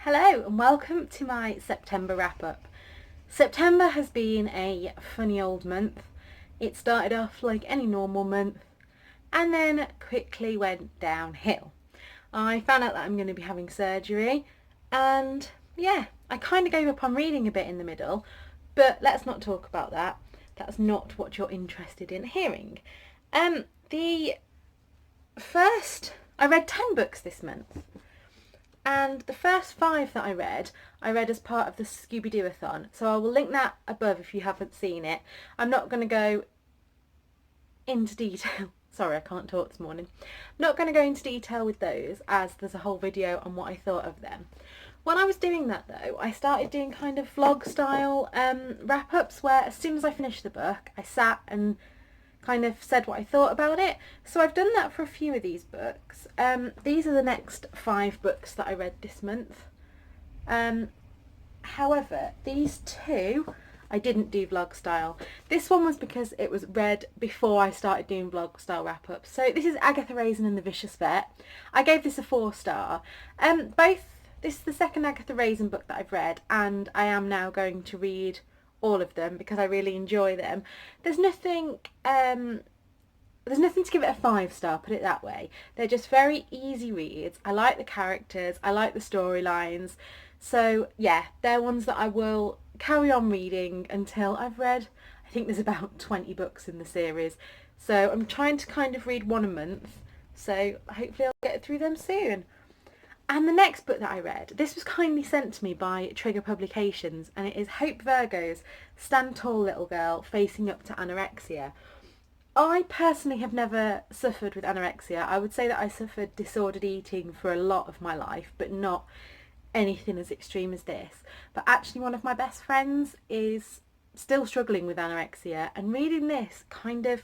Hello and welcome to my September wrap-up. September has been a funny old month. It started off like any normal month and then quickly went downhill. I found out that I'm going to be having surgery and yeah, I kind of gave up on reading a bit in the middle, but let's not talk about that. That's not what you're interested in hearing. The first, I read 10 books this month. And the first 5 that I read as part of the Scooby-Doo-a-thon. So I will link that above if you haven't seen it. I'm not going to go into detail. Sorry, I can't talk this morning. I'm not going to go into detail with those as there's a whole video on what I thought of them. When I was doing that though, I started doing kind of vlog style wrap-ups where as soon as I finished the book, I sat and kind of said what I thought about it. So I've done that for a few of these books. These are the next 5 books that I read this month. However, these 2 I didn't do vlog style. This one was because it was read before I started doing vlog style wrap-ups. So this is Agatha Raisin and the Vicious Vet. I gave this a 4-star. This is the second Agatha Raisin book that I've read, and I am now going to read all of them because I really enjoy them. There's nothing to give it a 5-star, put it that way. They're just very easy reads. I like the characters, I like the storylines. So yeah, they're ones that I will carry on reading until I've read, I think there's about 20 books in the series. So I'm trying to kind of read one a month. So hopefully I'll get through them soon. And the next book that I read, this was kindly sent to me by Trigger Publications, and it is Hope Virgo's Stand Tall Little Girl Facing Up to Anorexia. I personally have never suffered with anorexia. I would say that I suffered disordered eating for a lot of my life, but not anything as extreme as this. But actually one of my best friends is still struggling with anorexia, and reading this kind of,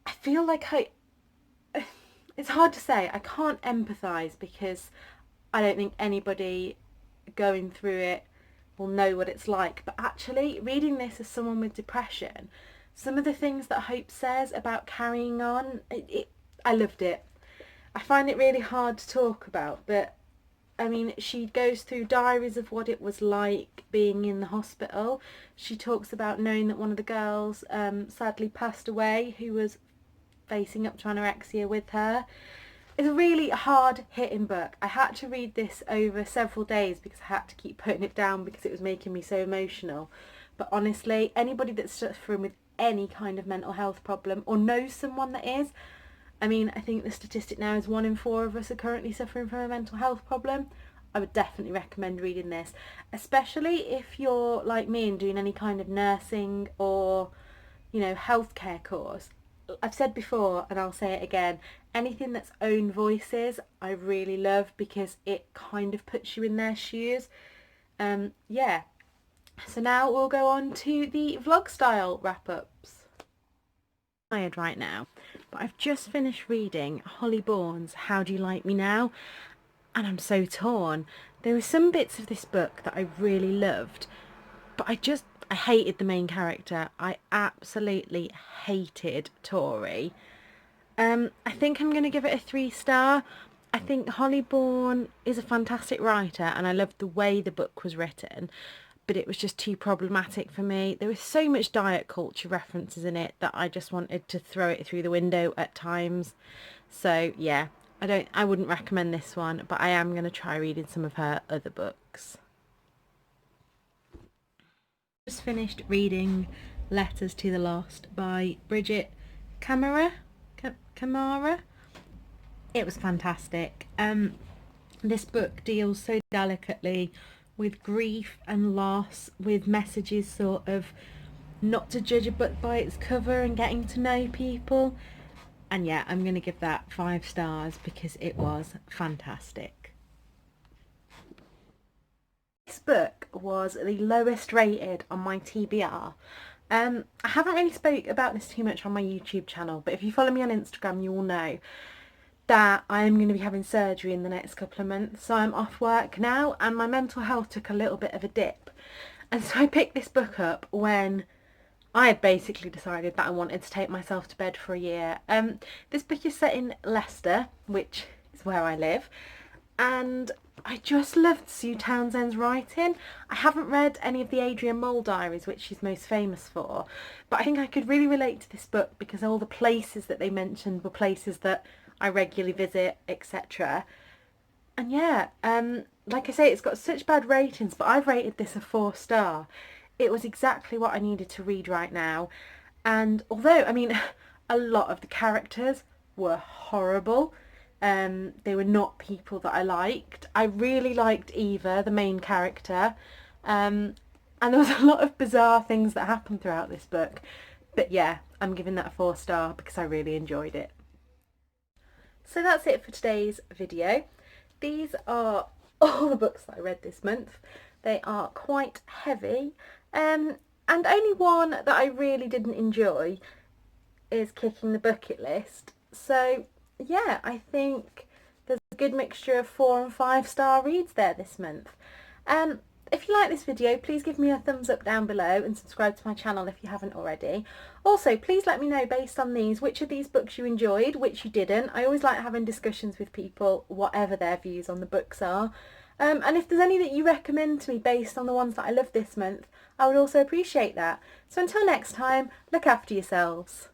I feel like it's hard to say. I can't empathise because I don't think anybody going through it will know what it's like. But actually, reading this as someone with depression, some of the things that Hope says about carrying on, I loved it. I find it really hard to talk about, but I mean, she goes through diaries of what it was like being in the hospital. She talks about knowing that one of the girls sadly passed away who was facing up to anorexia with her. It's a really hard hitting book. I had to read this over several days because I had to keep putting it down because it was making me so emotional. But honestly, anybody that's suffering with any kind of mental health problem or knows someone that is, I mean, I think the statistic now is 1 in 4 of us are currently suffering from a mental health problem. I would definitely recommend reading this, especially if you're like me and doing any kind of nursing or, healthcare course. I've said before and I'll say it again, anything that's own voices I really love because it kind of puts you in their shoes. Yeah, so now we'll go on to the vlog style wrap-ups. I'm tired right now, but I've just finished reading Holly Bourne's How Do You Like Me Now, and I'm so torn. There were some bits of this book that I really loved, but I hated the main character. I absolutely hated Tori. I think I'm going to give it a 3-star. I think Holly Bourne is a fantastic writer and I loved the way the book was written, but it was just too problematic for me. There was so much diet culture references in it that I just wanted to throw it through the window at times. So yeah, I wouldn't recommend this one, but I am going to try reading some of her other books. Just finished reading Letters to the Lost by Bridget Camara. It was fantastic. This book deals so delicately with grief and loss, with messages sort of not to judge a book by its cover and getting to know people. And yeah, I'm going to give that 5 stars because it was fantastic. This book was the lowest rated on my TBR. I haven't really spoke about this too much on my YouTube channel, but if you follow me on Instagram you will know that I am going to be having surgery in the next couple of months. So I'm off work now and my mental health took a little bit of a dip. And so I picked this book up when I had basically decided that I wanted to take myself to bed for a year. This book is set in Leicester, which is where I live. and I just loved Sue Townsend's writing. I haven't read any of the Adrian Mole diaries, which she's most famous for, but I think I could really relate to this book because all the places that they mentioned were places that I regularly visit, etc. And yeah, like I say, it's got such bad ratings, but I've rated this a 4-star. It was exactly what I needed to read right now. And although, I mean, a lot of the characters were horrible, they were not people that I liked. I really liked Eva, the main character, and there was a lot of bizarre things that happened throughout this book. But yeah, I'm giving that a 4-star because I really enjoyed it. So that's it for today's video. These are all the books that I read this month. They are quite heavy, and only one that I really didn't enjoy is Kicking the Bucket List. So yeah, I think there's a good mixture of 4 and 5-star reads there this month. If you like this video, please give me a thumbs up down below and subscribe to my channel if you haven't already. Also, please let me know based on these which of these books you enjoyed, which you didn't. I always like having discussions with people, whatever their views on the books are. And if there's any that you recommend to me based on the ones that I loved this month, I would also appreciate that. So until next time, look after yourselves.